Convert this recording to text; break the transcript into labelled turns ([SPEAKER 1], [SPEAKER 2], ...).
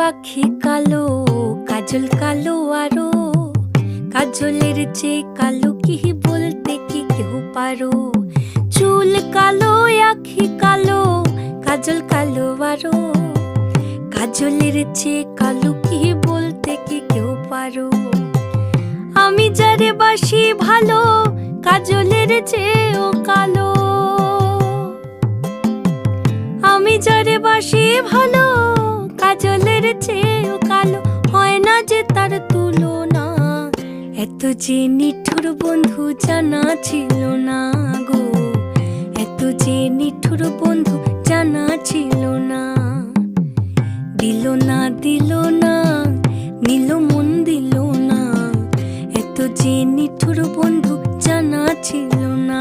[SPEAKER 1] আখি কালো, কাজল কালো আরো, কাজলের চেয়ে কালো কি বলতে কি কেউ পারো? চুল কালো, আখি কালো, কাজল কালো আরো, কাজলের চেয়ে কালো কি বলতে কি কেউ পারো? আমি যারে বাসি ভালো, কাজলের চেয়েও কালো। আমি যারে বাসি ভালো, কাজলের চেয়েও কালো, হয় না যে তার তুলনা। এত যে নিঠুর বন্ধু জানা ছিল না গো, এত যে নিঠুর বন্ধু জানা ছিল না। দিল না দিল না, নিল মন দিল না, এত যে নিঠুর বন্ধু জানা ছিল না।